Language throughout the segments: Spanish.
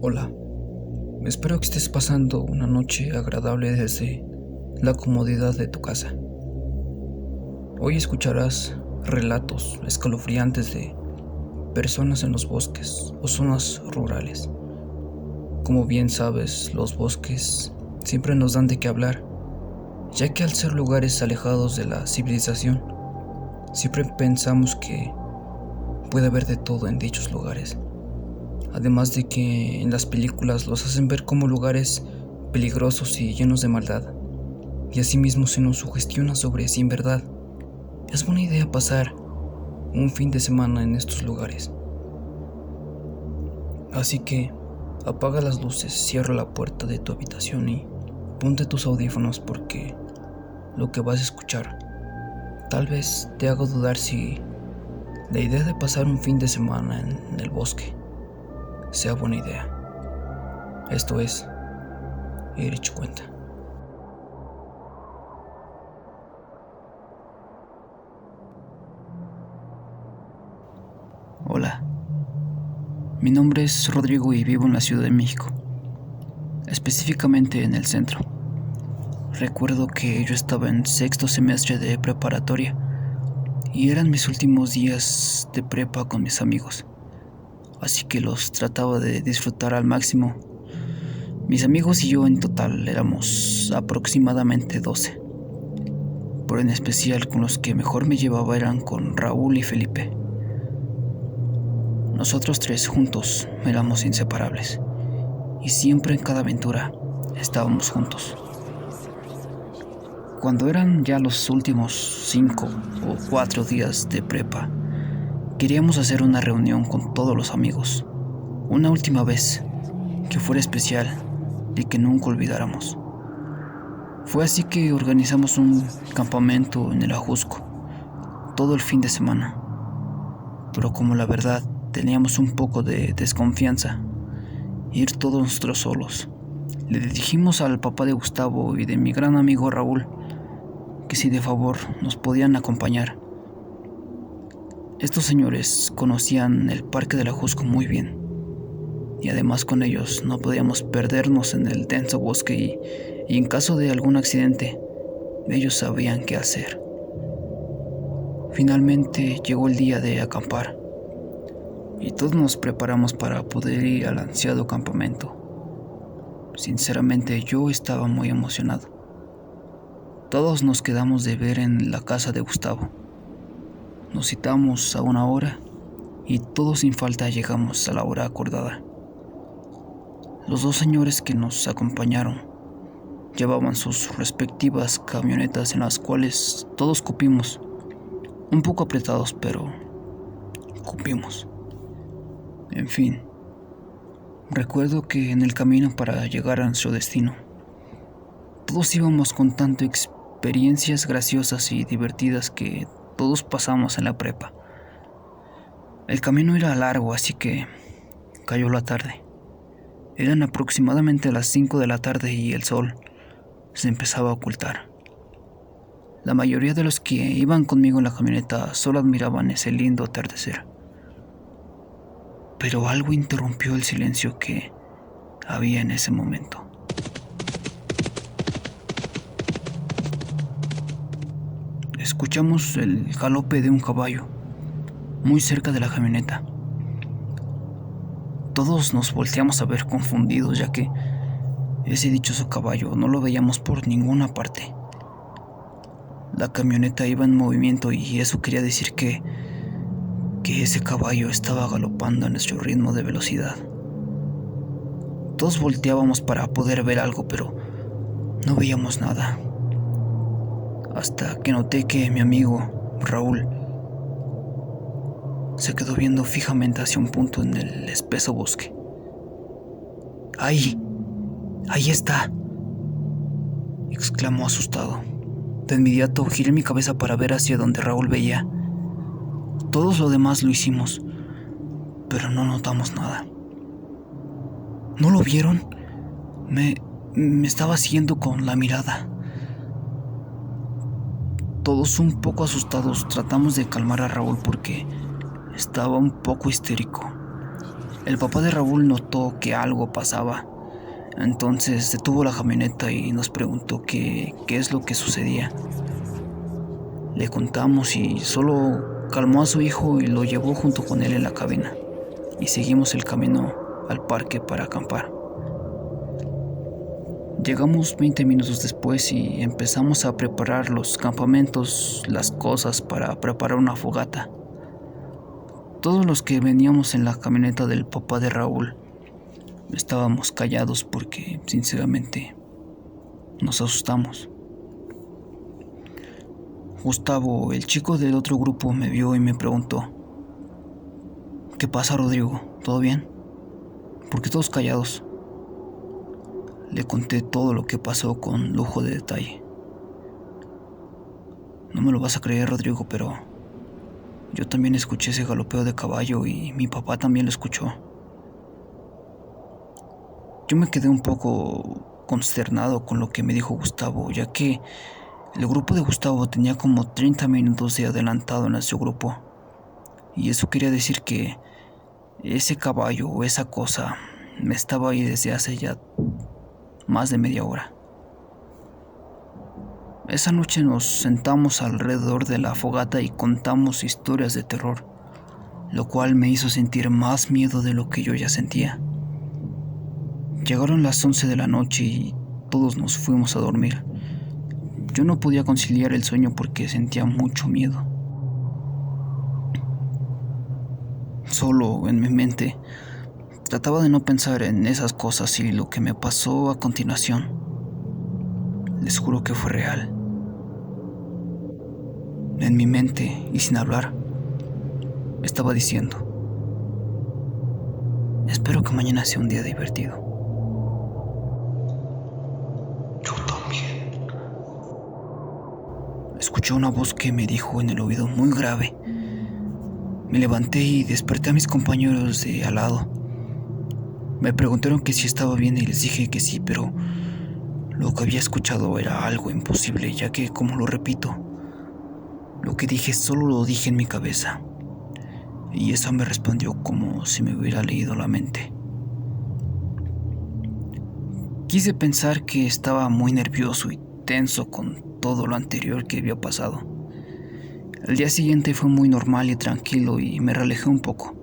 Hola, espero que estés pasando una noche agradable desde la comodidad de tu casa. Hoy escucharás relatos escalofriantes de personas en los bosques o zonas rurales. Como bien sabes, los bosques siempre nos dan de qué hablar, ya que al ser lugares alejados de la civilización, siempre pensamos que puede haber de todo en dichos lugares. Además de que en las películas los hacen ver como lugares peligrosos y llenos de maldad, y asimismo se nos sugestiona sobre si en verdad es buena idea pasar un fin de semana en estos lugares. Así que apaga las luces, cierra la puerta de tu habitación y ponte tus audífonos, porque lo que vas a escuchar tal vez te haga dudar si la idea de pasar un fin de semana en el bosque sea buena idea. Esto es Erich Cuenta. Hola, mi nombre es Rodrigo y vivo en la Ciudad de México, específicamente en el centro. Recuerdo que yo estaba en sexto semestre de preparatoria y eran mis últimos días de prepa con mis amigos, así que los trataba de disfrutar al máximo. Mis amigos y yo en total éramos aproximadamente 12, pero en especial con los que mejor me llevaba eran con Raúl y Felipe. Nosotros tres juntos éramos inseparables y siempre en cada aventura estábamos juntos. Cuando eran ya los últimos 5 o 4 días de prepa, queríamos hacer una reunión con todos los amigos, una última vez, que fuera especial y que nunca olvidáramos. Fue así que organizamos un campamento en el Ajusco, todo el fin de semana. Pero como la verdad teníamos un poco de desconfianza, ir todos nosotros solos, le dijimos al papá de Gustavo y de mi gran amigo Raúl que si de favor nos podían acompañar. Estos señores conocían el Parque del Ajusco muy bien, y además con ellos no podíamos perdernos en el denso bosque y en caso de algún accidente, ellos sabían qué hacer. Finalmente llegó el día de acampar y todos nos preparamos para poder ir al ansiado campamento. Sinceramente yo estaba muy emocionado. Todos nos quedamos de ver en la casa de Gustavo. Nos citamos a una hora y todos sin falta llegamos a la hora acordada. Los dos señores que nos acompañaron llevaban sus respectivas camionetas en las cuales todos cupimos, un poco apretados, pero cupimos. En fin, recuerdo que en el camino para llegar a nuestro destino, todos íbamos contando experiencias graciosas y divertidas que todos pasamos en la prepa. El camino era largo, así que cayó la tarde. Eran aproximadamente las 5 de la tarde y el sol se empezaba a ocultar. La mayoría de los que iban conmigo en la camioneta solo admiraban ese lindo atardecer. Pero algo interrumpió el silencio que había en ese momento. Escuchamos el galope de un caballo muy cerca de la camioneta. Todos nos volteamos a ver confundidos, ya que ese dichoso caballo no lo veíamos por ninguna parte. La camioneta iba en movimiento y eso quería decir que ese caballo estaba galopando a nuestro ritmo de velocidad. Todos volteábamos para poder ver algo, pero no veíamos nada. Hasta que noté que mi amigo, Raúl, se quedó viendo fijamente hacia un punto en el espeso bosque. ¡Ahí! ¡Ahí está!, exclamó asustado. De inmediato giré mi cabeza para ver hacia donde Raúl veía. Todos los demás lo hicimos, pero no notamos nada. ¿No lo vieron? Me estaba siguiendo con la mirada. Todos un poco asustados tratamos de calmar a Raúl porque estaba un poco histérico. El papá de Raúl notó que algo pasaba. Entonces detuvo la camioneta y nos preguntó qué es lo que sucedía. Le contamos y solo calmó a su hijo y lo llevó junto con él en la cabina. Y seguimos el camino al parque para acampar. Llegamos 20 minutos después y empezamos a preparar los campamentos, las cosas para preparar una fogata. Todos los que veníamos en la camioneta del papá de Raúl estábamos callados porque, sinceramente, nos asustamos. Gustavo, el chico del otro grupo, me vio y me preguntó: ¿qué pasa, Rodrigo? ¿Todo bien? ¿Por qué todos callados? Le conté todo lo que pasó con lujo de detalle. No me lo vas a creer, Rodrigo, pero yo también escuché ese galopeo de caballo y mi papá también lo escuchó. Yo me quedé un poco consternado con lo que me dijo Gustavo, ya que el grupo de Gustavo tenía como 30 minutos de adelantado en nuestro grupo. Y eso quería decir que ese caballo o esa cosa me estaba ahí desde hace ya más de media hora. Esa noche nos sentamos alrededor de la fogata y contamos historias de terror, lo cual me hizo sentir más miedo de lo que yo ya sentía. Llegaron las 11 de la noche y todos nos fuimos a dormir. Yo no podía conciliar el sueño porque sentía mucho miedo. Solo en mi mente trataba de no pensar en esas cosas y lo que me pasó a continuación. Les juro que fue real. En mi mente y sin hablar, estaba diciendo: espero que mañana sea un día divertido. Yo también. Escuché una voz que me dijo en el oído muy grave. Me levanté y desperté a mis compañeros de al lado. Me preguntaron que si estaba bien y les dije que sí, pero lo que había escuchado era algo imposible, ya que, como lo repito, lo que dije solo lo dije en mi cabeza. Y eso me respondió como si me hubiera leído la mente. Quise pensar que estaba muy nervioso y tenso con todo lo anterior que había pasado. El día siguiente fue muy normal y tranquilo y me relajé un poco.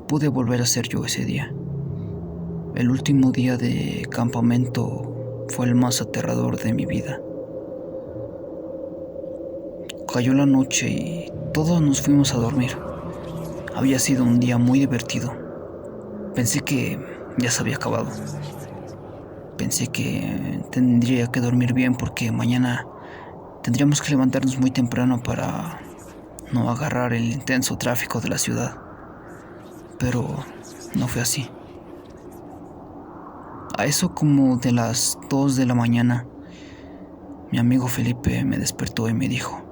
Pude volver a ser yo ese día. El último día de campamento fue el más aterrador de mi vida. Cayó la noche y todos nos fuimos a dormir. Había sido un día muy divertido. Pensé que ya se había acabado. Pensé que tendría que dormir bien porque mañana tendríamos que levantarnos muy temprano para no agarrar el intenso tráfico de la ciudad. Pero no fue así. A eso como de las 2 de la mañana, mi amigo Felipe me despertó y me dijo: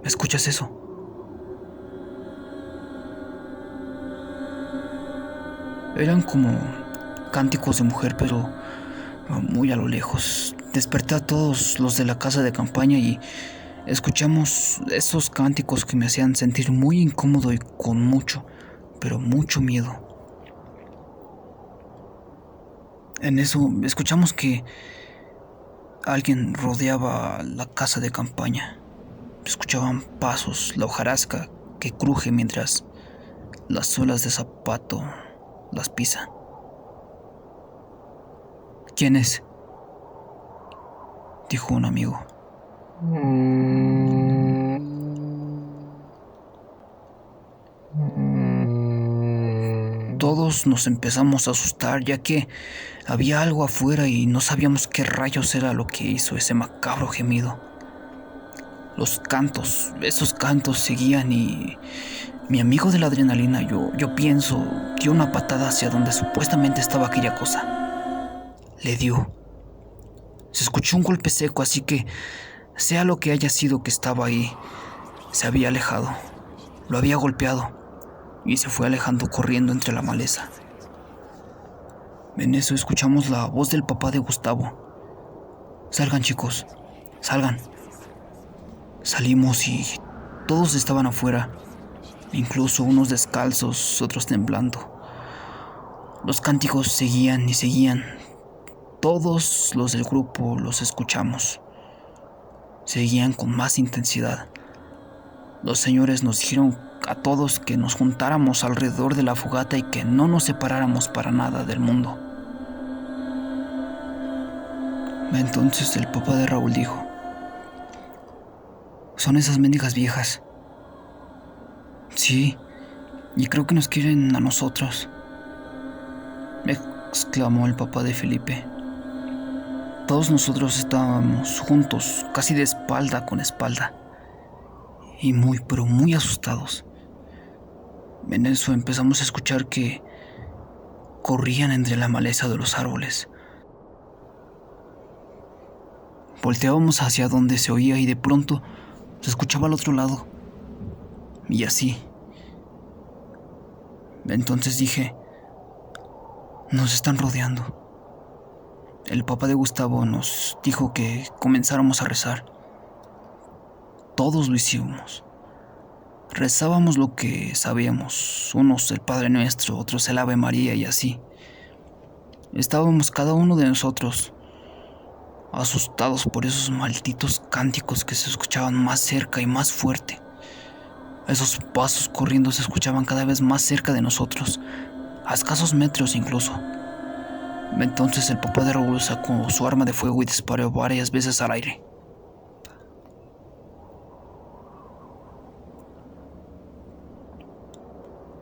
¿escuchas eso? Eran como cánticos de mujer, pero muy a lo lejos. Desperté a todos los de la casa de campaña y escuchamos esos cánticos que me hacían sentir muy incómodo y con mucho, pero mucho miedo. En eso escuchamos que alguien rodeaba la casa de campaña. Escuchaban pasos, la hojarasca que cruje mientras las suelas de zapato las pisan. ¿Quién es?, dijo un amigo. Todos nos empezamos a asustar, ya que había algo afuera y no sabíamos qué rayos era lo que hizo ese macabro gemido. Los cantos, esos cantos seguían y mi amigo de la adrenalina, yo pienso, dio una patada hacia donde supuestamente estaba aquella cosa. Le dio. Se escuchó un golpe seco, así que, sea lo que haya sido que estaba ahí, se había alejado. Lo había golpeado y se fue alejando corriendo entre la maleza. En eso escuchamos la voz del papá de Gustavo: salgan, chicos, salgan. Salimos y todos estaban afuera. incluso unos descalzos, otros temblando. Los cánticos seguían y seguían. Todos los del grupo los escuchamos. Seguían con más intensidad. Los señores nos dijeron a todos que nos juntáramos alrededor de la fogata y que no nos separáramos para nada del mundo. Entonces el papá de Raúl dijo: son esas mendigas viejas. Sí, y creo que nos quieren a nosotros, exclamó el papá de Felipe. Todos nosotros estábamos juntos, casi de espalda con espalda, y pero muy asustados. En eso empezamos a escuchar que corrían entre la maleza de los árboles. Volteábamos hacia donde se oía y de pronto se escuchaba al otro lado. Y así. Entonces dije: nos están rodeando. El papá de Gustavo nos dijo que comenzáramos a rezar. Todos lo hicimos. Rezábamos lo que sabíamos, unos el Padre Nuestro, otros el Ave María y así. Estábamos cada uno de nosotros asustados por esos malditos cánticos que se escuchaban más cerca y más fuerte. Esos pasos corriendo se escuchaban cada vez más cerca de nosotros, a escasos metros incluso. Entonces el papá de Raúl sacó su arma de fuego y disparó varias veces al aire.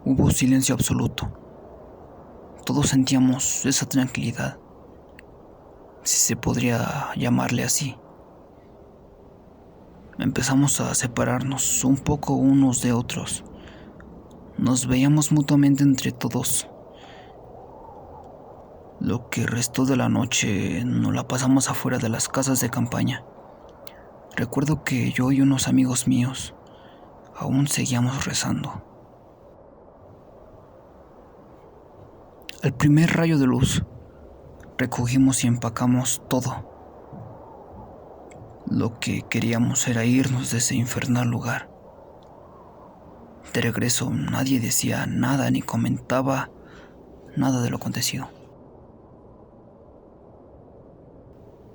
Hubo silencio absoluto. Todos sentíamos esa tranquilidad, si se podría llamarle así. Empezamos a separarnos un poco unos de otros. Nos veíamos mutuamente entre todos. Lo que restó de la noche nos la pasamos afuera de las casas de campaña. Recuerdo que yo y unos amigos míos aún seguíamos rezando. Al primer rayo de luz, recogimos y empacamos todo. Lo que queríamos era irnos de ese infernal lugar. De regreso, nadie decía nada ni comentaba nada de lo acontecido.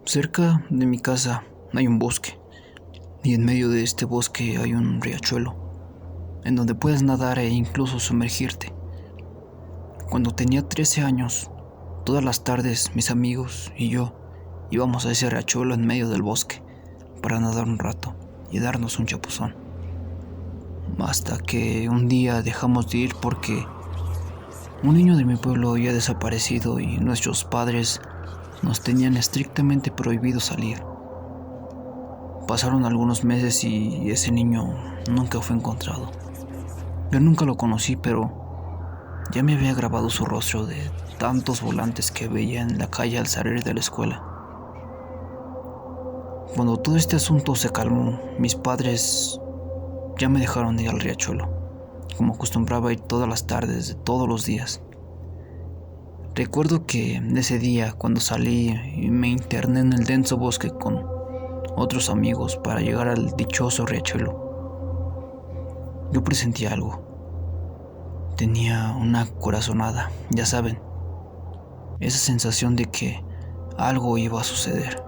Cerca de mi casa hay un bosque, y en medio de este bosque hay un riachuelo, en donde puedes nadar e incluso sumergirte. Cuando tenía 13 años, todas las tardes mis amigos y yo íbamos a ese riachuelo en medio del bosque para nadar un rato y darnos un chapuzón. Hasta que un día dejamos de ir porque un niño de mi pueblo había desaparecido y nuestros padres nos tenían estrictamente prohibido salir. Pasaron algunos meses y ese niño nunca fue encontrado. Yo nunca lo conocí, pero ya me había grabado su rostro de tantos volantes que veía en la calle al salir de la escuela. Cuando todo este asunto se calmó, mis padres ya me dejaron de ir al riachuelo, como acostumbraba ir todas las tardes de todos los días. Recuerdo que ese día, cuando salí y me interné en el denso bosque con otros amigos para llegar al dichoso riachuelo, yo presentí algo. Tenía una corazonada, ya saben, esa sensación de que algo iba a suceder.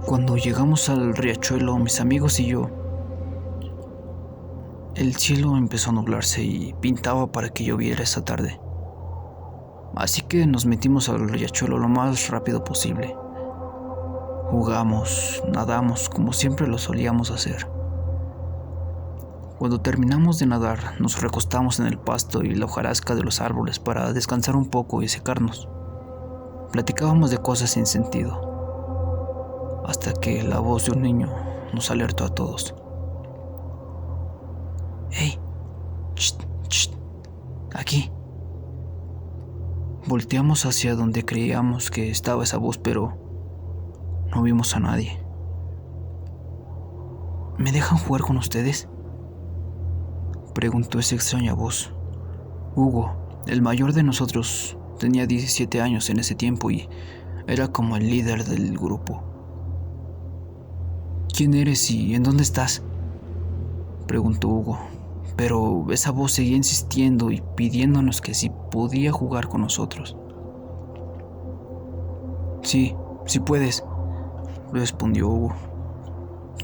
Cuando llegamos al riachuelo, mis amigos y yo, el cielo empezó a nublarse y pintaba para que lloviera esa tarde. Así que nos metimos al riachuelo lo más rápido posible. Jugamos, nadamos como siempre lo solíamos hacer. Cuando terminamos de nadar, nos recostamos en el pasto y la hojarasca de los árboles para descansar un poco y secarnos. Platicábamos de cosas sin sentido, hasta que la voz de un niño nos alertó a todos. ¡Hey! ¡Shh! ¡Shh! ¡Aquí! Volteamos hacia donde creíamos que estaba esa voz, pero no vimos a nadie. ¿Me dejan jugar con ustedes?, preguntó esa extraña voz. Hugo, el mayor de nosotros, tenía 17 años en ese tiempo y era como el líder del grupo. ¿Quién eres y en dónde estás?, preguntó Hugo, pero esa voz seguía insistiendo y pidiéndonos que si podía jugar con nosotros. Sí, sí puedes, respondió Hugo.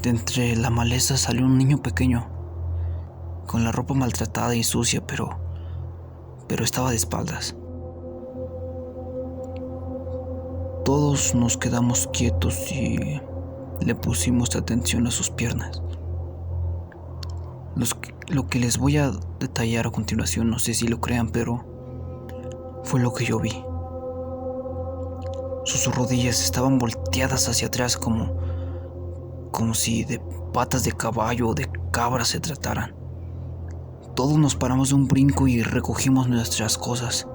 De entre la maleza salió un niño pequeño, con la ropa maltratada y sucia, pero estaba de espaldas. Todos nos quedamos quietos y le pusimos atención a sus piernas. Lo que les voy a detallar a continuación, no sé si lo crean, pero fue lo que yo vi. Sus rodillas estaban volteadas hacia atrás como si de patas de caballo o de cabra se trataran. Todos nos paramos de un brinco y recogimos nuestras cosas.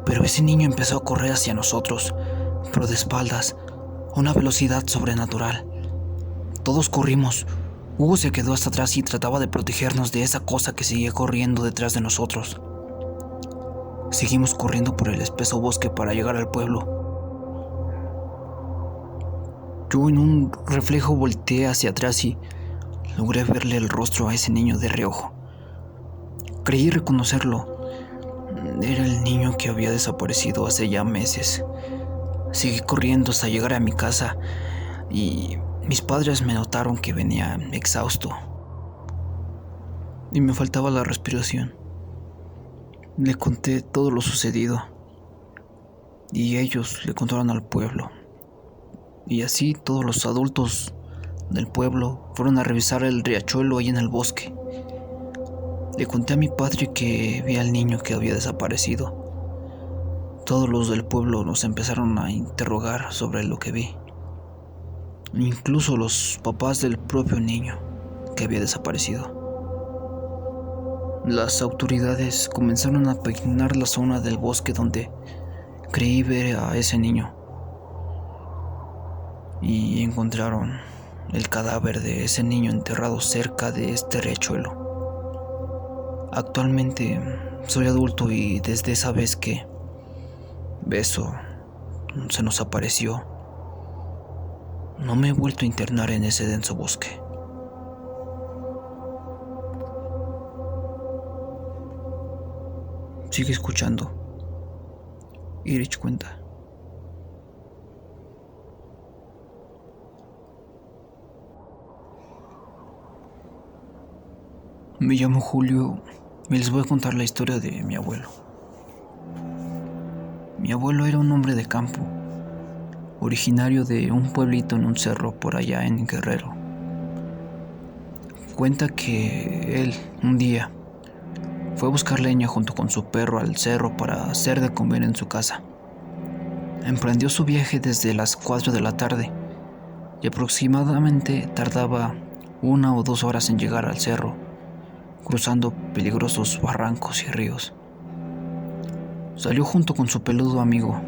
Pero ese niño empezó a correr hacia nosotros, pero de espaldas, a una velocidad sobrenatural. Todos corrimos. Hugo se quedó hasta atrás y trataba de protegernos de esa cosa que seguía corriendo detrás de nosotros. Seguimos corriendo por el espeso bosque para llegar al pueblo. Yo en un reflejo volteé hacia atrás y logré verle el rostro a ese niño de reojo. Creí reconocerlo. Era el niño que había desaparecido hace ya meses. Seguí corriendo hasta llegar a mi casa y mis padres me notaron que venía exhausto y me faltaba la respiración. Le conté todo lo sucedido y ellos le contaron al pueblo. Y así todos los adultos del pueblo fueron a revisar el riachuelo ahí en el bosque. Le conté a mi padre que vi al niño que había desaparecido. Todos los del pueblo nos empezaron a interrogar sobre lo que vi. Incluso los papás del propio niño que había desaparecido. Las autoridades comenzaron a peinar la zona del bosque donde creí ver a ese niño. Y encontraron el cadáver de ese niño enterrado cerca de este riachuelo. Actualmente soy adulto y desde esa vez que Beso se nos apareció, no me he vuelto a internar en ese denso bosque. Sigue escuchando. Irich cuenta. Me llamo Julio y les voy a contar la historia de mi abuelo. Mi abuelo era un hombre de campo, originario de un pueblito en un cerro por allá en Guerrero. Cuenta que él, un día, fue a buscar leña junto con su perro al cerro para hacer de comer en su casa. Emprendió su viaje desde las 4 de la tarde y aproximadamente tardaba 1 o 2 horas en llegar al cerro, cruzando peligrosos barrancos y ríos. Salió junto con su peludo amigo.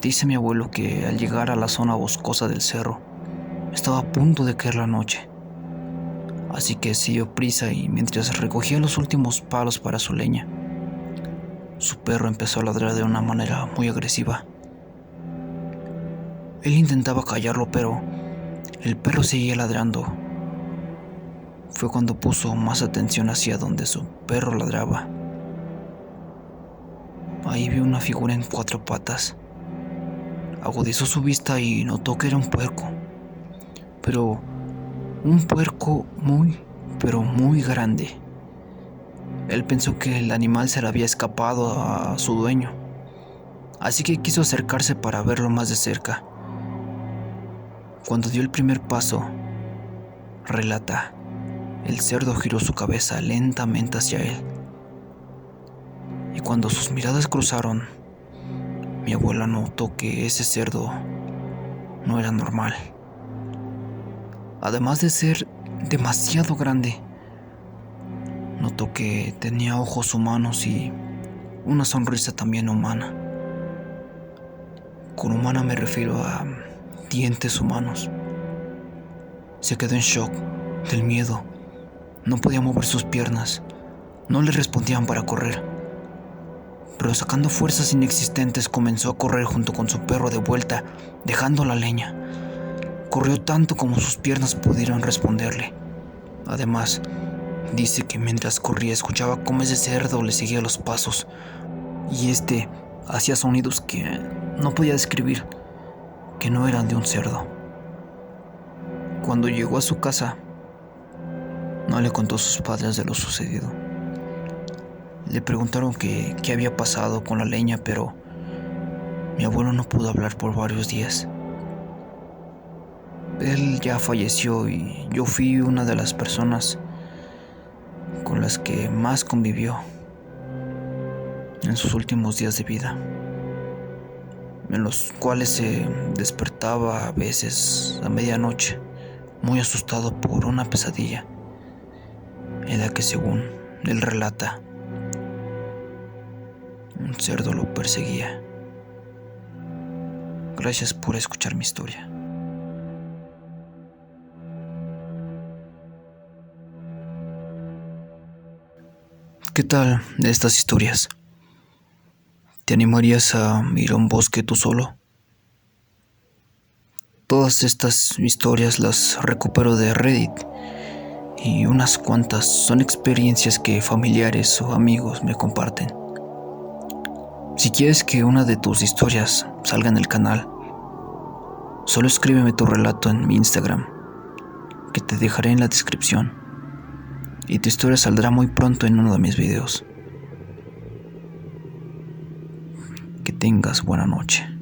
Dice mi abuelo que al llegar a la zona boscosa del cerro, estaba a punto de caer la noche. Así que se dio prisa y mientras recogía los últimos palos para su leña, su perro empezó a ladrar de una manera muy agresiva. Él intentaba callarlo, pero el perro seguía ladrando. Fue cuando puso más atención hacia donde su perro ladraba. Ahí vio una figura en 4 patas. Agudizó su vista y notó que era un puerco. Pero un puerco pero muy grande. Él pensó que el animal se le había escapado a su dueño, así que quiso acercarse para verlo más de cerca. Cuando dio el primer paso, relata, el cerdo giró su cabeza lentamente hacia él. Y cuando sus miradas cruzaron, mi abuela notó que ese cerdo no era normal. Además de ser demasiado grande, notó que tenía ojos humanos y una sonrisa también humana. Con humana me refiero a dientes humanos. Se quedó en shock del miedo. No podía mover sus piernas. No le respondían para correr. Pero sacando fuerzas inexistentes comenzó a correr junto con su perro de vuelta, dejando la leña. Corrió tanto como sus piernas pudieron responderle. Además, dice que mientras corría escuchaba cómo ese cerdo le seguía los pasos y hacía sonidos que no podía describir, que no eran de un cerdo. Cuando llegó a su casa, no le contó a sus padres de lo sucedido. Le preguntaron qué había pasado con la leña, pero mi abuelo no pudo hablar por varios días. Él ya falleció y yo fui una de las personas con las que más convivió en sus últimos días de vida, en los cuales se despertaba a veces a medianoche, muy asustado por una pesadilla en la que, según él relata, un cerdo lo perseguía. Gracias por escuchar mi historia. ¿Qué tal de estas historias? ¿Te animarías a ir a un bosque tú solo? Todas estas historias las recupero de Reddit y unas cuantas son experiencias que familiares o amigos me comparten. Si quieres que una de tus historias salga en el canal, solo escríbeme tu relato en mi Instagram, que te dejaré en la descripción, y tu historia saldrá muy pronto en uno de mis videos. Que tengas buena noche.